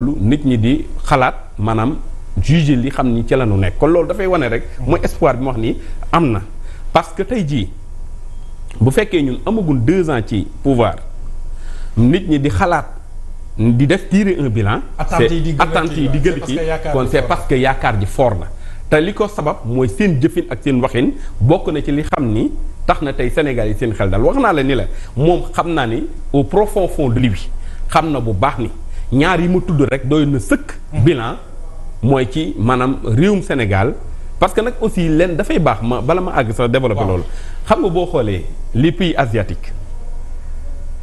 nit ñi di xalaat maanaam juger li xam ni ci la ñu nekk kon loolu dafay wane rek mooy espoir bi ma wax ni am na parce que tey jii bu fekkee ñun amagul 2 ans ci pouvoir nit ñi di xalaat di def tirer un bilan. attentes yi di gën ci kon c'est parce que yaakaar ji fort na te li ko sabab mooy seen jëfin ak seen waxin bokk na ci li xam ni tax na tey Sénégal yi seen xel daal wax naa la ni la moom xam naa ni au profond fond de lui xam na bu baax ni ñaar yi ma tudd rek doy na sëkk bilan mooy ci maanaam réewum Sénégal parce que nag aussi leen dafay baax ma bala ma àgg sax développé loolu xam nga boo xoolee les pays asiatiques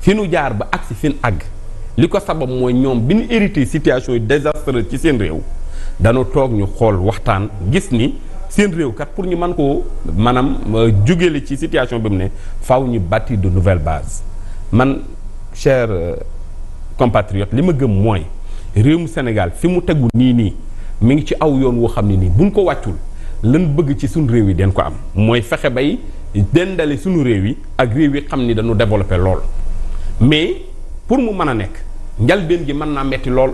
fi nu jaar ba agsi fi nu àgg li ko sabab mooy ñoom bi ñu hérité situation yi désastreuse ci seen réew dañoo toog ñu xool waxtaan gis ni seen réew kat pour ñu mën koo maanaam jógele ci situation bi mu ne faaw ñu bâtir de nouvelles bases man cher compatriote li ma gëm mooy réewum Sénégal fi mu tegu nii mi ngi ci aw yoon woo xam ne nii buñ ko wàccul lan bëgg ci suñu réew yi den ko am mooy fexe bay dendale suñu réew yi ak réew yi xam ni dañu développé lool mais pour mu mën a nekk njalbeen gi mën naa metti lool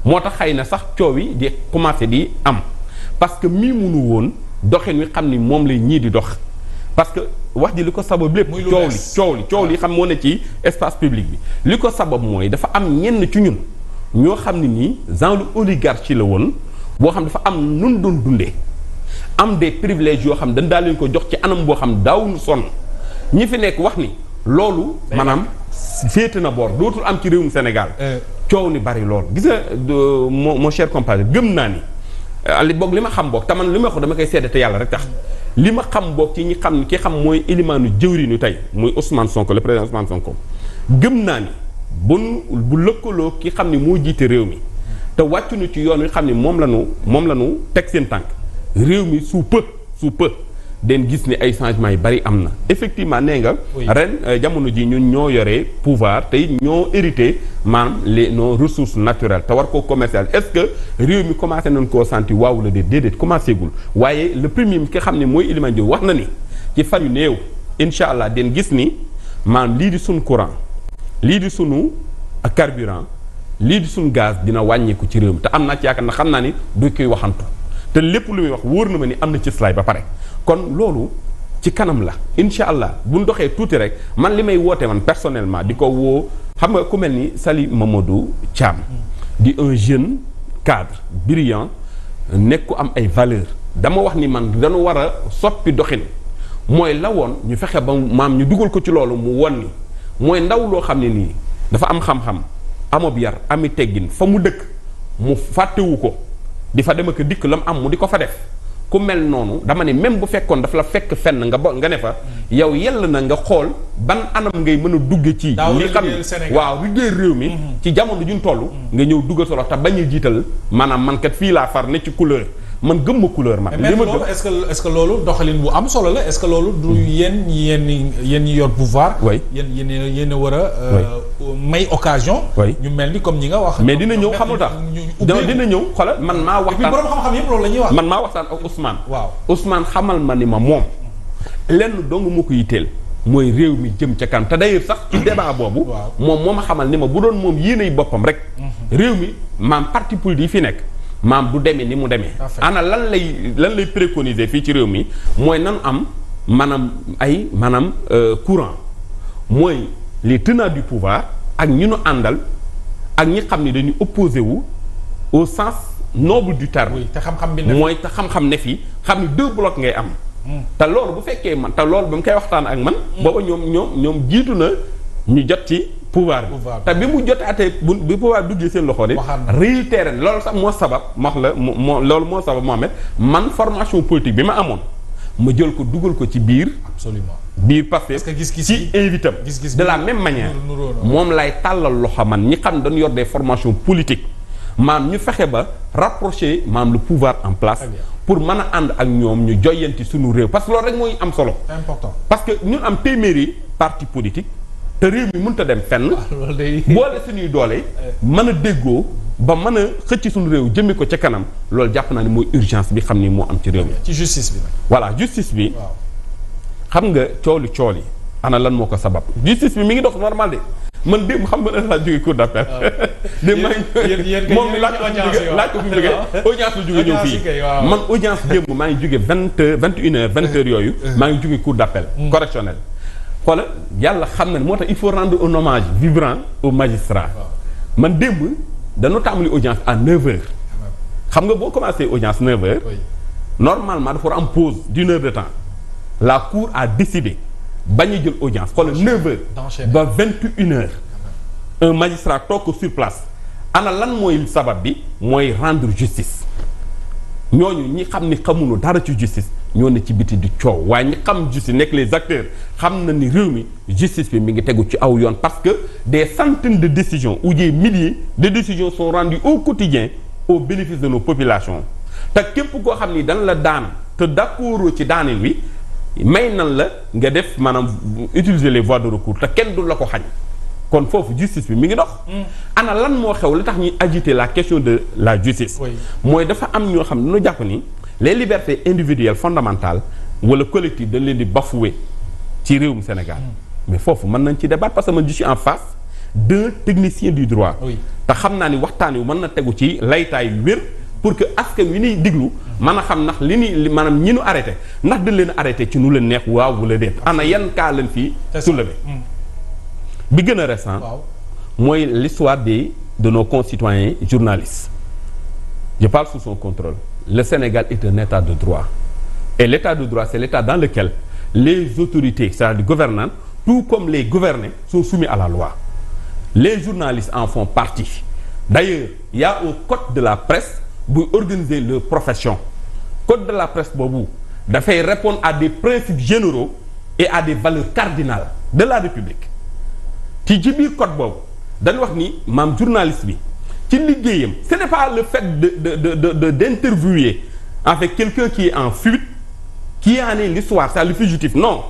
moo tax xëy na sax coow yi di commencé di am parce que mii munu woon doxin wi xam ni moom lay ñii di dox parce que wax ji li ko sabab lépp coow li xam moo ne ci espace public bi li ko sabab mooy dafa am ñenn ci ñun ñoo xam ne nii genre oligarchie la woon boo xam dafa am nun doon dundee am des privilèges yoo xam dañ daal leen ko jox ci anam boo xam daawuñu sonn ñi fi nekk wax ni loolu maanaam féete na boor dootul am ci réewum Sénégal coow ni bari lool gis nga mon cher compadre gëm naa ni li boog li ma xam boog te man li ma ko dama koy seede te yàlla rek tax li ma xam boog ci ñi xam ki xam mooy élimaanu jëwriñu tey muy Ousmane Sonko le président Ousmane Sonko gëm naa ni bu lëkkaloo ki xam ni moo jiite réew mi te wàccuñu ci yoon wi xam ni moom la ñu teg seen tànk réew mi sous peu den gis ni ay changements yu bari am na effectivement nee nga ren jamono ji ñun ñoo yore pouvoir tey ñoo hérité maanaam nos ressources naturelles te war koo commercial est-ce que réew mi commencé nañ koo santi waaw la déedéet commencé gul waaye le premier ki xam ne mooy Iliman Diop wax na ni ci fan yu néew incha allah den gis ni maanaam lii di suñ courant lii di sunu carburant lii di sunu gaz dina wàññeeku ci réew mi te am naa ci yaakaar na xam naa ni du koy waxantu te lépp lu muy wax wóor na ma ni am na ci slide ba pare kon loolu ci kanam la incha allah bu ñu doxee tuuti rek man li may woote man personnellement di ko woo xam nga ku mel ni Sali Mamadou Thiam di un jeune cadre brillant nekk ku am ay valeurs dama wax ni man dañu war a soppi doxin mooy la woon ñu fexe ba maam ñu dugal ko ci loolu mu won ni mooy ndaw loo xam ne nii dafa am xam-xam amob yar ami teggin fa mu dëkk mu fàttewu ko di fa dem ak dikk la mu am mu di ko fa def ku mel noonu dama ne même bu fekkoon dafa la fekk fenn nga ne fa yow yell na nga xool ban anam ngay mën a dugge ci li xam ne waaw liggéey réew mi ci jamono juñ toll nga ñëw duggal solo te bañ a jiital maanaam man kat fii laa far ne ci couleur man gëm ma couleur man. li ma loolu est-ce que loolu doxalin bu am solo la est-ce que loolu du yéen ñi yor pouvoir. oui yéen a war a. may occasion. ñu mel ni comme ñi nga wax. mais dina ñëw xamul tax dina ñëw xoolal man maa waxtaan. borom xam-xam yëpp loolu la ñuy wax. man maa waxtaan ak Ousmane. waaw Ousmane xamal ma ni ma moom. lenn dong moo ko yitteel mooy réew mi jëm ca kanam te d'ailleurs sax ci débat boobu. moom moo ma xamal ni ma bu doon moom yéenay boppam rek. réew mi maam parti politique yi fi nekk. maam du demee ni mu demee ana lan lay préconiser fii ci réew mi mooy nan am maanaam courant mooy les tenants du pouvoir ak ñi nu àndal ak ñi xam ni dañuy opposé wu au sens noble du terme te xam-xam bi mooy te xam-xam ne fii xam ni 2 blocs ngay am te loolu bu fekkee man te loolu ba mu koy waxtaan ak man booba ñoom jiitu na ñu jot ci pouvoir bi te bi mu jotaatee bi pouvoir duggee seen loxo de réitéré loolu sax moo sabab ma wax la loolu moo sabab Mohamed man formation politique bi ma amoon ma jël ko dugal ko ci biir absolument biir parce que ci invitam de la même manière moom lay tàllal loxo man ñi xam dañu yor des formations politiques maam ñu fexe ba rapprocher maam le pouvoir en place pour mën a ànd ak ñoom ñu joyanti suñu réew parce que loolu rek mooy am solo important parce que ñun am téeméeri parti politique te réew mi mënut a dem fenn boole suñuy doole mën a déggoo ba mën a xëcc suñu réew jëmee ko ca kanam loolu jàpp naa ne mooy urgence bi xam ni moo am ci réew mi ci justice bi nag voilà justice bi xam nga cooli ana lan moo ko sabab justice bi mi ngi dox normal de man démb xam nga laa jógee cour d'appel. démb moom mi laaj ko fi mu jógee audience la jógee ñëw fii man audience démb maa ngi jógee 21h yooyu. maa ngi jógee cour d'appel. correctionnel. xoolal yàlla xam na ne moo tax il faut rendre un hommage vibrant au magistrat. man démb dañoo tàmbali audience à 9h. xam nga boo commencé audience 9h. normalement dafa war am pause d'1 heure de temps. la cour a décidé bañ a jël audience xoolal 9h. ba 21h. un magistrat toog ko sur place. ana lan mooy sabab bi mooy rendre justice. ñooñu ñi xam ni xamuñu dara ci justice ñoo ne ci biti di coow waaye ñi xam justice nekk les acteurs xam na ni réew mi justice bi mi ngi tegu ci aw yoon parce que des centaines de décisions ou des milliers de décisions sont rendues au quotidien au bénéfice de nos populations te képp koo xam ni dañ la daan te d'accord ci daanin wi may nan la nga def maanaam utiliser les voies de recours te kenn du la ko xañ kon foofu justice bi mi ngi dox. ana lan moo xew li tax ñuy agiter la question de la justice. mooy dafa am ñoo xam ne dañoo jàpp ni les libertés individuelles fondamentales wala collectives dañ leen di bafouer ci réewum Sénégal. mais foofu mën nañ ci débattre parce que man je suis en face d'un technicien du droit. te xam naa ni waxtaan wi mën na tegu ci laytaay yu wér pour que askan wi ñuy diglu. mën a xam ndax li ni maanaam ñi nu arrêté ndax dañ leen arrêté ci nu leen neex waaw wala déet. ana yan cas lañ fii soulevé. bi gën a récent mooy l'histoire de nos concitoyens journalistes je parle sous son contrôle le Sénégal est un état de droit et l'état de droit c'est l'état dans lequel les autorités c'est-à-dire gouvernantes tout comme les gouvernés sont soumis à la loi les journalistes en font partie d'ailleurs il y a un code de la presse buy organiser leur profession code de la presse boobu dafay répondre à des principes généraux et à des valeurs cardinales de la République ci biir code boobu dañu wax ni maam journaliste bi ci liggéeyam ce n'est pas le fait de d'interviewer en fait quelqu'un qui est en fuite qui en est l'histoire c'est le fugitif non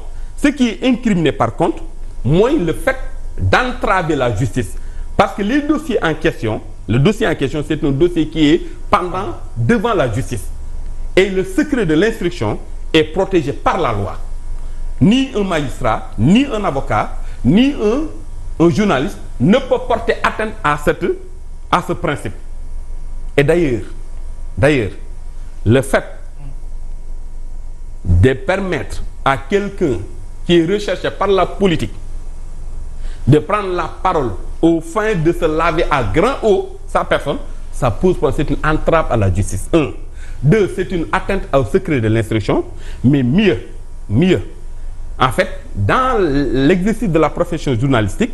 ce qui est incriminé par contre mooy le fait d'entraver la justice parce que les dossiers en question le dossier en question c'est un dossier qui est pendant devant la justice et le secret de l'instruction est protégé par la loi ni un magistrat ni un avocat ni un journaliste ne peut porter atteinte à ce principe et d'ailleurs le fait de permettre à quelqu'un qui est recherché par la politique de prendre la parole aux fins de se laver à grand eau sa personne ça pose problème c'est une entrave à la justice 1 2 c'est une atteinte au secret de l'instruction mais mieux en fait dans l'exercice de la profession journalistique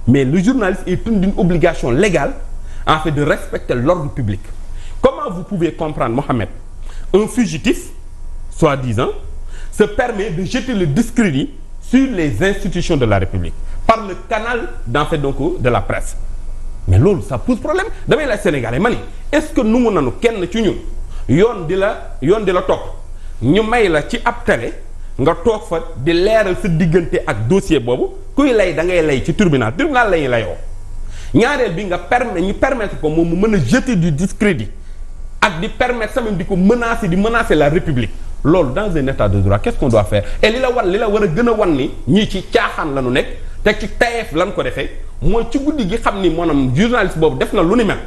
mais le journaliste est d'une obligation légale en fait de respecter l'ordre public comment vous pouvez comprendre Mohamed un fugitif soi-disant se permet de jeter le discrédit sur les institutions de la République par le canal d'en fait donc de la presse mais loolu ça pose problème damay laaj Sénégalais ma ni est-ce que nungu nanu kenn ci ñun yoon di la topp ñu may la ci ab télé nga toog fa di leeral sa diggante ak dossier boobu kuy lay da ngay lay ci tribunal lañuy layoo ñaareel bi nga ñu permettre ko moom mu mën a jeter du discrédit ak di permettre sa même di ko menacer la République loolu dans un état de droit qu'est-ce qu'on doit faire et li la war a gën a wan ni ñii ci caaxaan la ñu nekk te ci tayeef lan ko defee mooy ci guddi gi xam ni maanaam journaliste boobu def na lu ni mel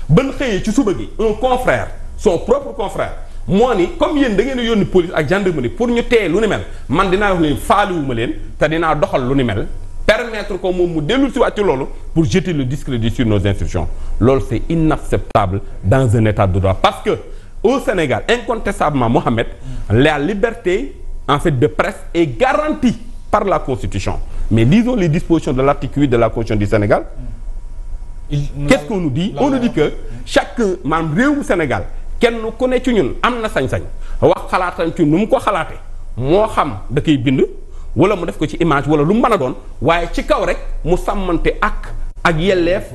ban xëyee ci suba gi un confrère son propre confrère moo ni comme yéen da ngeen a yónni police ak gendarmerie pour ñu téye lu ni mel man dinaa wax ni faaliwuma leen te dinaa doxal lu ni mel permettre ko moom mu dellu si waat ci loolu pour jeter le discrédit sur nos institutions loolu c'est inacceptable dans un état de droit parce que au Sénégal incontestablement Mohamed la liberté en fait de presse est garantie par la Constitution mais lisons les dispositions de l'article 8 de la Constitution du Sénégal qu'est-ce qu'on nous dit on nous dit que chaque maanaam réewu Sénégal kenn ku ne ci ñun am na sañ-sañ wax xalaatam ci nu mu ko xalaate moo xam da koy bind wala mu def ko ci image wala lu mu mën a doon waaye ci kaw rek mu sàmmante ak yelleef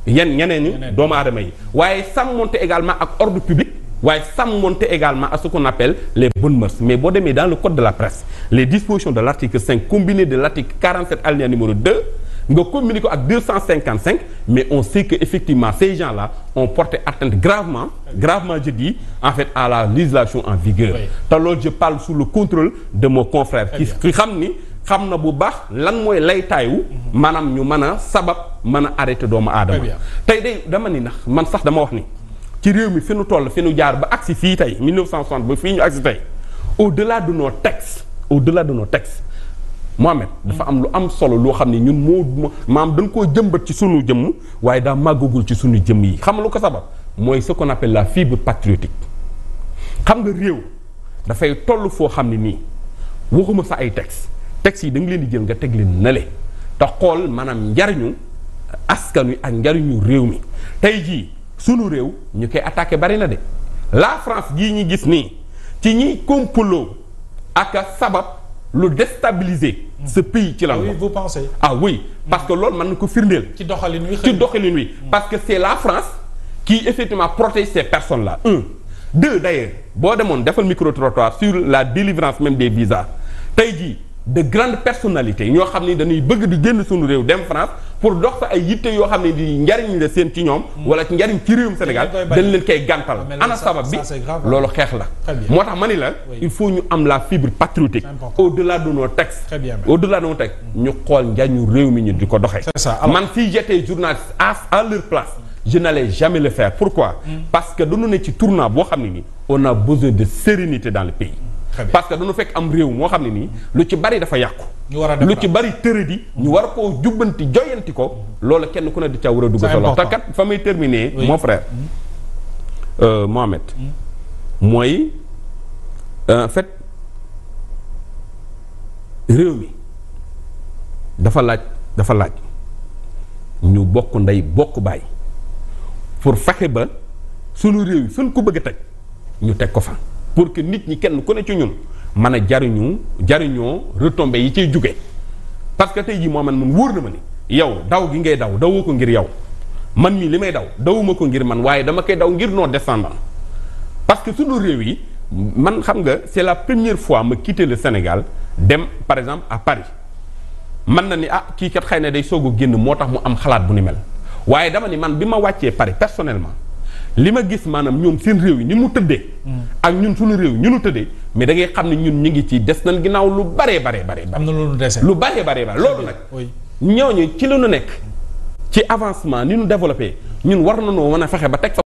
ñeneen ñi doomu aadama yi waaye sàmmante également ak ordre public waaye sàmmante également à ce qu'on appelle les bonnes mœurs mais boo demee dans le code de la presse les dispositions de l'article 5 combinées de l'article 47 alinéa numéro 2 nga combiné ko ak 255 mais on sait que effectivement ces gens-là ont porté atteinte gravement je dis en fait à la législation en vigueur te loolu je parle sous le contrôle de mon confrère qui xam ni xam na bu baax lan mooy laytaayu maanaam ñu mën a sabab mën a arrêté doomu aadama tey day dama ni nax man sax dama wax ni ci réew mi fi nu toll fi nu jaar ba agsi fii tey 1960 ba fii ñu agsi tey au-delà de nos textes Mohamed dafa am lu am solo loo xam ne ñun moo maam dañ koo jëmbat ci sunu jëmm waaye daa màggagul ci sunu jëmm yi xam nga lu ko sabab mooy ce qu'on appelle la fibre patriotique xam nga réew dafay toll foo xam ne nii waxuma sa ay textes yi da nga leen di jël nga teg leen nale te xool maanaam njariñu askan wi ak njariñu réew mi tey jii sunu réew ñu koy attaqué bari na de la France gii ñi gis nii ci ñiy complot ak a sabab lu déstabiliser ce pays ci la oui vous pensez. ah oui parce que loolu mën na ko firndeel. ci doxalin wi parce que c'est la France qui effectivement protège ces personnes là deux d'ailleurs boo demoon defal micro-trottoir sur la délivrance même des visas tey jii de grandes personnalités ñoo xam ne dañuy bëgg di génn suñu réew dem France pour dox fa ay yitte yoo xam ne di njariñ la seen ci ñoom wala ci njariñ ci réewum Sénégal dañ leen koy gàntal ana sabab bi loolu xeex la moo tax ma ni la il faut ñu am la fibre patriotique au-delà de nos textes au-delà de nos textes ñu xool njariñu réew mi ñu di ko doxee man si j'étais journaliste à leur place je n'allais jamais le faire pourquoi parce que dañu ne ci tournant boo xam ne nii on a besoin de sérénité dans le pays parce que dañu fekk am réew moo xam ne nii lu ci bari dafa yàqu lu ci bari tëradi ñu war koo jubbanti joyanti ko loolu kenn ku ne di ca war a dugg solo te kat fa may terminer mon frère Mohamed mooy en fait réew mi dafa laaj ñu bokk ndey bokk baay pour fexe ba sunu réew yi suñ ko bëgg a teg ñu teg ko fa pour que nit ñi kenn ku ne ci ñun mën a jariñoo retombées yi ciy jóge parce que tey jii moo man wóor na ma ni yow daw gi ngay dawoo ko ngir yow man mii li may dawuma ko ngir man waaye dama koy daw ngir nos descendants parce que sunu réew yi man xam nga c'est la première fois ma quitté le Sénégal dem par exemple à Paris man na ni kii kat xëy na day soog a génn moo tax mu am xalaat bu ni mel waaye dama ni man bi ma wàccee Paris personnellement li ma gis maanaam ñoom seen réew yi ni mu tëddee ak ñun suñu réew ñu nu tëddee mais da ngay xam ne ñun ñu ngi ci des nañ ginnaaw lu baree am na lu dese lu baree loolu nag ñooñu ci lu nu nekk ci avancement ni nu développé ñun war nañoo mën a fexe ba teg fa